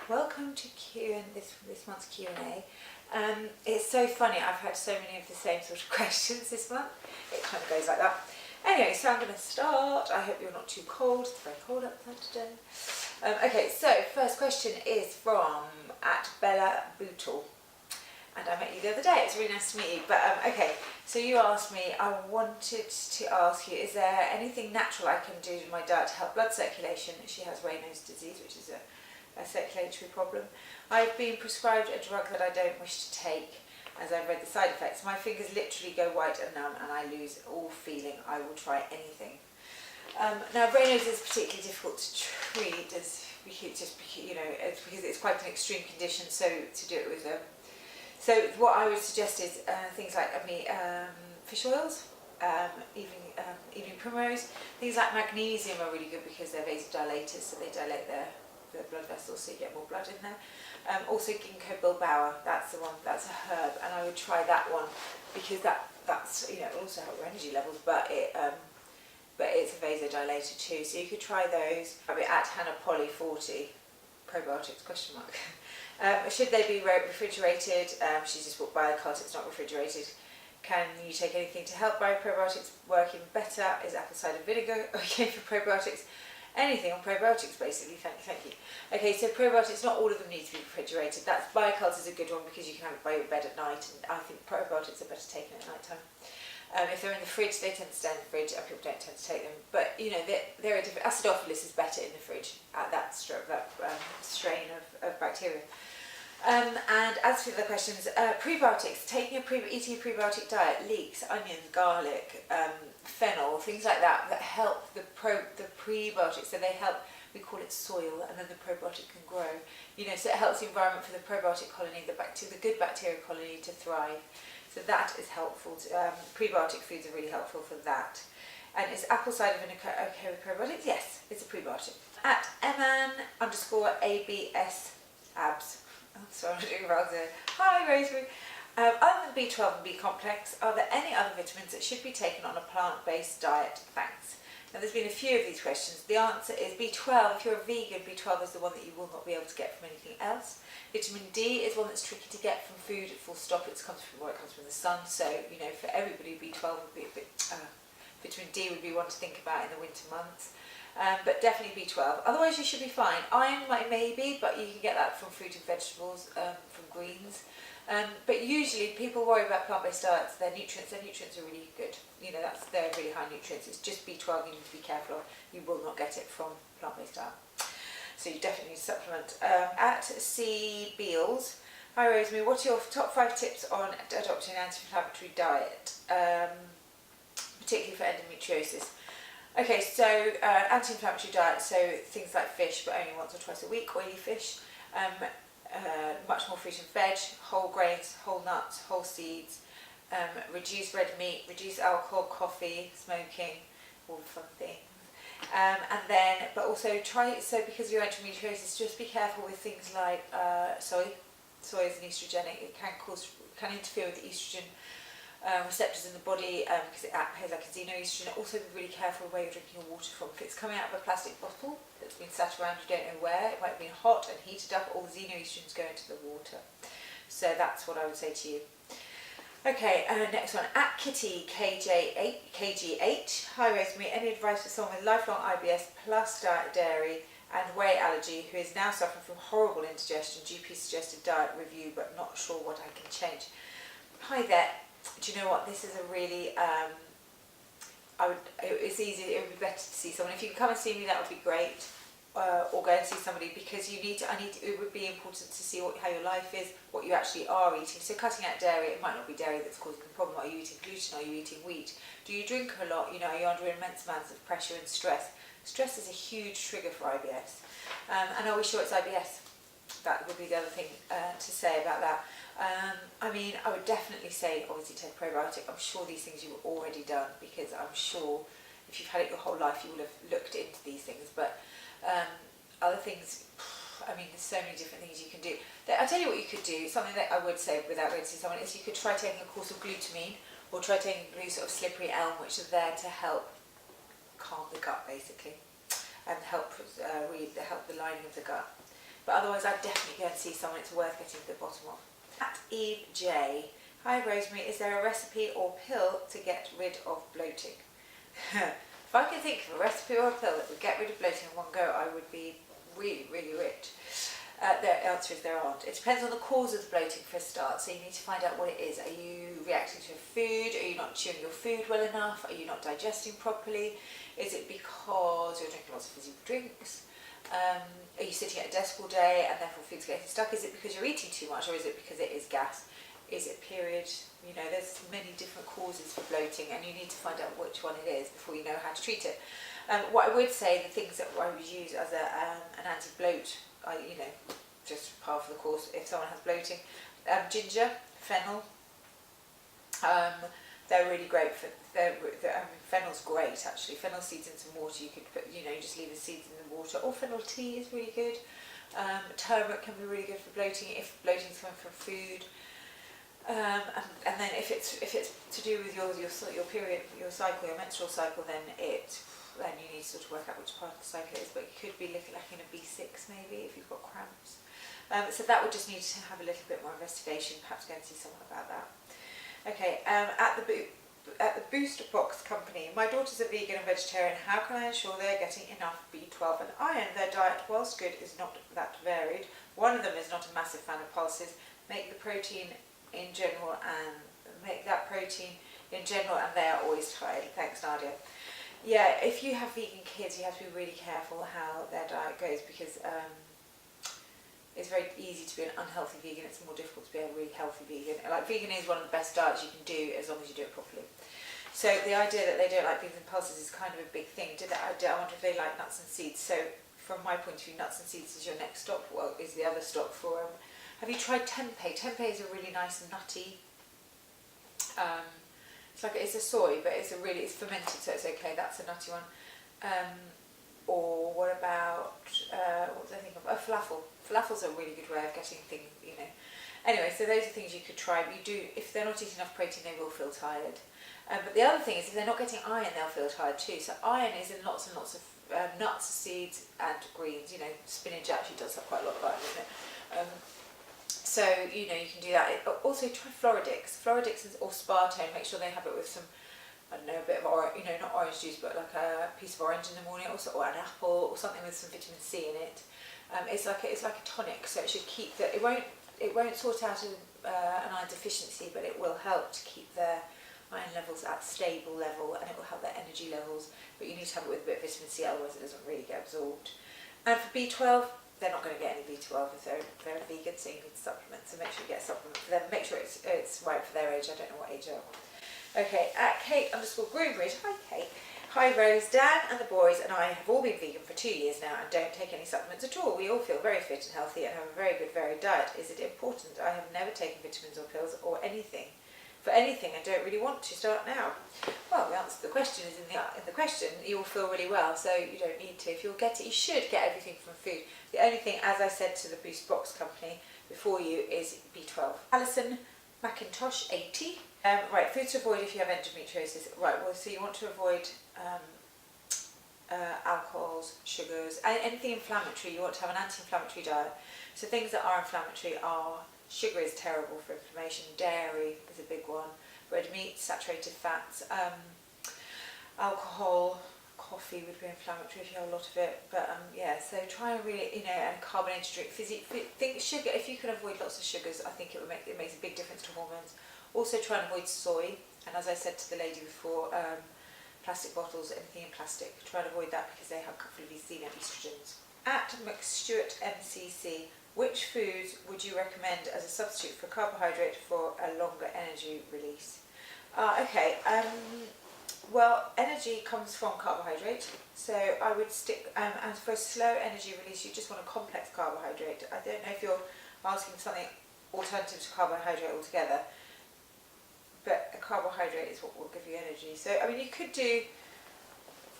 welcome to this month's Q&A. It's so funny, I've had so many of the same sort of questions this month. It kind of goes like that. Anyway, so I'm going to start. I hope you're not too cold. It's very cold outside today. Okay, so first question is from @Bella Bootle. And I met you the other day. It's really nice to meet you. But okay, so you asked me, I wanted to ask you, is there anything natural I can do in my diet to help blood circulation? She has Raynaud's disease, which is a circulatory problem. I've been prescribed a drug that I don't wish to take as I've read the side effects. My fingers literally go white and numb and I lose all feeling. I will try anything. Now Raynaud's is particularly difficult to treat as it's because it's quite an extreme condition, so to do it with so what I would suggest is things like fish oils, evening primrose. Things like magnesium are really good because they're vasodilators, so they dilate the blood vessels, so you get more blood in there. Also ginkgo biloba, that's the one. That's a herb, and I would try that one because that's it will also help your energy levels, but it's a vasodilator too. So you could try those. I'll be at Hannah Polly 40 Probiotics ? Should they be refrigerated? She's just walked by the cart, it's not refrigerated. Can you take anything to help probiotics work even better? Is apple cider vinegar okay for probiotics? Anything on probiotics basically, thank you. Okay, so probiotics, not all of them need to be refrigerated. Biocult is a good one because you can have it by your bed at night, and I think probiotics are better taken at night time. If they're in the fridge, they tend to stay in the fridge, and people don't tend to take them. But they're a different. Acidophilus is better in the fridge at that strain of bacteria. And as for the questions, prebiotics, eating a prebiotic diet, leeks, onions, garlic, fennel, things like that help the prebiotics. So they help. We call it soil, and then the probiotic can grow. So it helps the environment for the probiotic colony, the good bacteria colony to thrive. So that is helpful. Prebiotic foods are really helpful for that. And is apple cider vinegar okay with probiotics? Yes, it's a prebiotic. At Eman_ABS abs. Oh, sorry, I'm doing wrong there. Hi, Rosemary. Other than B12 and B complex, are there any other vitamins that should be taken on a plant-based diet? Thanks. Now, there's been a few of these questions. The answer is B12. If you're a vegan, B12 is the one that you will not be able to get from anything else. Vitamin D is one that's tricky to get from food, full stop. It comes from the sun. So, for everybody, B12 would be a bit, vitamin D would be one to think about in the winter months. But definitely B12. Otherwise, you should be fine. Iron, maybe, but you can get that from fruit and vegetables, from greens. But usually, people worry about plant-based diets. Their nutrients are really good. They're really high nutrients. It's just B12 you need to be careful of. You will not get it from plant-based diet. So you definitely need to supplement. At C Beals, hi Rosemary, what are your top 5 tips on adopting an anti-inflammatory diet, particularly for endometriosis? Okay, so anti-inflammatory diet, so things like fish, but only once or twice a week, oily fish, much more fruit and veg, whole grains, whole nuts, whole seeds, reduce red meat, reduce alcohol, coffee, smoking, all the fun things. But also because you're endometriosis, just be careful with things like soy. Soy is an estrogenic. It can interfere with the estrogen receptors in the body because it behaves like a xenoestrogen. Also, be really careful where you're drinking your water from. If it's coming out of a plastic bottle that's been sat around, you don't know where, it might have been hot and heated up, all the xenoestrogens go into the water. So that's what I would say to you. Okay, next one, at Kitty KG8. Hi Rosemary, any advice for someone with lifelong IBS plus dairy and whey allergy who is now suffering from horrible indigestion? GP suggested diet review, but not sure what I can change. Hi there. Do you know what? This is a really it's easy. It would be better to see someone. If you can come and see me, that would be great. Or go and see somebody because it would be important to see how your life is, what you actually are eating. So cutting out dairy, it might not be dairy that's causing the problem. Are you eating gluten? Are you eating wheat? Do you drink a lot? Are you under immense amounts of pressure and stress? Stress is a huge trigger for IBS. And are we sure it's IBS? That would be the other thing to say about that. I would definitely say, obviously, take a probiotic. I'm sure these things you've already done because I'm sure if you've had it your whole life, you will have looked into these things. But other things, there's so many different things you can do. I'll tell you what you could do. Something that I would say without going to see someone is you could try taking a course of glutamine or try taking blue sort of slippery elm, which are there to help calm the gut basically and help the lining of the gut. but otherwise I'd definitely go and see someone. It's worth getting to the bottom of. At Eve J. Hi Rosemary, is there a recipe or pill to get rid of bloating? If I could think of a recipe or a pill that would get rid of bloating in one go, I would be really, really rich. The answer is there aren't. It depends on the cause of the bloating for a start, so you need to find out what it is. Are you reacting to food? Are you not chewing your food well enough? Are you not digesting properly? Is it because you're drinking lots of fizzy drinks? Are you sitting at a desk all day and therefore food's getting stuck? Is it because you're eating too much, or is it because it is gas? Is it period? You know, there's many different causes for bloating, and you need to find out which one it is before you know how to treat it. What I would say, the things that I would use as an anti-bloat, you know, just par for the course if someone has bloating. Ginger, fennel, they're really great for. Fennel's great actually. Fennel seeds in some water. You could put, you know, you just leave the seeds in the water. Or fennel tea is really good. Turmeric can be really good for bloating if bloating's coming from food. And then if it's to do with your period, your cycle, your menstrual cycle, then you need to sort of work out which part of the cycle it is. But it could be lacking a B6 maybe if you've got cramps. So that would just need to have a little bit more investigation. Perhaps go and see someone about that. Okay. At the Booster Box company, my daughter's a vegan and vegetarian. How can I ensure they're getting enough B12 and iron? Their diet, whilst good, is not that varied. One of them is not a massive fan of pulses. Make that protein in general, and they are always tired. Thanks, Nadia. Yeah, if you have vegan kids, you have to be really careful how their diet goes, because it's very easy to be an unhealthy vegan. It's more difficult to be a really healthy vegan. Like, vegan is one of the best diets you can do as long as you do it properly. So the idea that they don't like beans and pulses is kind of a big thing. I wonder if they like nuts and seeds. So from my point of view, nuts and seeds is your next stop. Well, is the other stop for have you tried tempeh? Tempeh is a really nice nutty. It's a soy, but it's fermented, so it's okay. That's a nutty one. Or what about what was I thinking of? Falafel. Falafel's a really good way of getting things, you know. Anyway, so those are things you could try. But if they're not eating enough protein, they will feel tired. But the other thing is, if they're not getting iron, they'll feel tired too. So iron is in lots and lots of nuts, seeds, and greens. You know, spinach actually does have quite a lot of iron in it. So, you know, you can do that. Also, try Floridix. Floridix or Spartone. Make sure they have it with some, I don't know, a bit of orange, you know, not orange juice, but like a piece of orange in the morning, or an apple, or something with some vitamin C in it. It's like a tonic, so it should keep it won't sort out an iron deficiency, but it will help to keep their iron levels at stable level, and it will help their energy levels. But you need to have it with a bit of vitamin C, otherwise it doesn't really get absorbed. And for B12, they're not going to get any B12 if they're vegan, so you need supplements. So make sure you get a supplement for them. Make sure it's right for their age. I don't know what age they are. Okay, at Kate_Groombridge. Hi Kate. Hi Rose. Dan and the boys and I have all been vegan for 2 years now and don't take any supplements at all. We all feel very fit and healthy and have a very good varied diet. Is it important? I have never taken vitamins or pills or anything and don't really want to start now. Well, the answer to the question is in the question. You will feel really well, so you don't need to. If you'll get it, you should get everything from food. The only thing, as I said to the Boost Box company before you, is B12. Alison McIntosh, 80. Right, foods to avoid if you have endometriosis. Right, well, so you want to avoid alcohols, sugars, anything inflammatory. You want to have an anti-inflammatory diet. So things that are inflammatory are, sugar is terrible for inflammation, dairy is a big one, red meat, saturated fats, alcohol, coffee would be inflammatory if you have a lot of it, but yeah, so try and really, you know, and carbonated drink, sugar, if you can avoid lots of sugars, I think it makes a big difference to hormones. Also try and avoid soy, and as I said to the lady before, plastic bottles, anything in plastic, try and avoid that because they have caffeine and estrogens. At McStewart MCC, which foods would you recommend as a substitute for carbohydrate for a longer energy release? Well, energy comes from carbohydrate, so I would stick, and for a slow energy release, you just want a complex carbohydrate. I don't know if you're asking something alternative to carbohydrate altogether, but a carbohydrate is what will give you energy. So, I mean, you could do,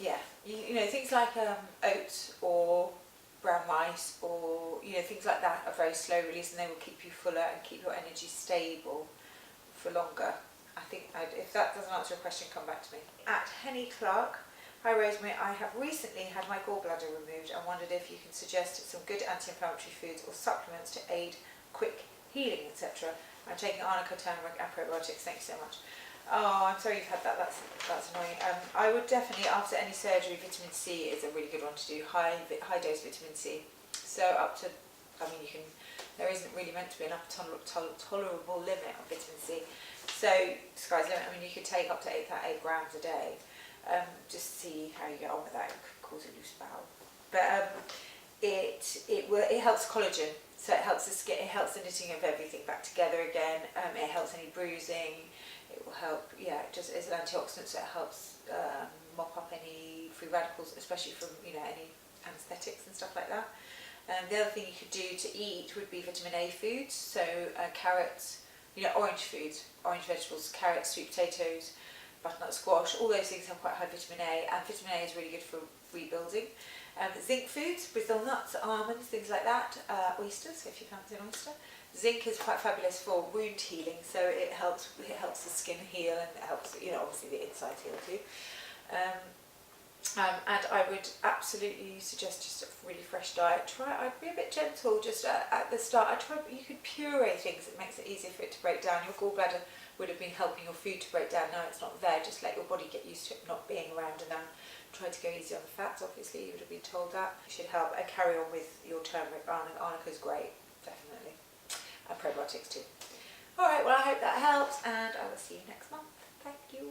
yeah, you know, things like oats or brown rice, or, you know, things like that are very slow release, and they will keep you fuller and keep your energy stable for longer. I think if that doesn't answer your question, come back to me. At Henny Clark, Hi Rosemary, I have recently had my gallbladder removed and wondered if you can suggest some good anti-inflammatory foods or supplements to aid quick healing, etc. I'm taking arnica, turmeric and probiotics. Thank you so much. Oh, I'm sorry you've had that. That's annoying. I would definitely, after any surgery, vitamin C is a really good one to do. High dose vitamin C. So up to, I mean, you can. There isn't really meant to be an upper tolerable limit of vitamin C. So sky's the limit. I mean, you could take up to 8 grams a day. Just see how you get on with that. It could cause a loose bowel, but it helps collagen. So it helps the skin. It helps the knitting of everything back together again. It helps any bruising. It will help, just as an antioxidant, so it helps mop up any free radicals, especially from any anaesthetics and stuff like that. The other thing you could do to eat would be vitamin A foods, so carrots, orange foods, orange vegetables, carrots, sweet potatoes, butternut squash, all those things have quite high vitamin A, and vitamin A is really good for rebuilding. Zinc foods, Brazil nuts, almonds, things like that, oysters, if you fancy an oyster. Zinc is quite fabulous for wound healing, so it helps the skin heal, and it helps, obviously the insides heal too. And I would absolutely suggest just a really fresh diet. I'd be a bit gentle just at the start. You could puree things, it makes it easier for it to break down. Your gallbladder would have been helping your food to break down, now it's not there. Just let your body get used to it not being around, and then try to go easy on the fats. Obviously you would have been told that. It should help. And carry on with your turmeric. Arnica's great, definitely. And probiotics too. Alright, well I hope that helps, and I will see you next month. Thank you.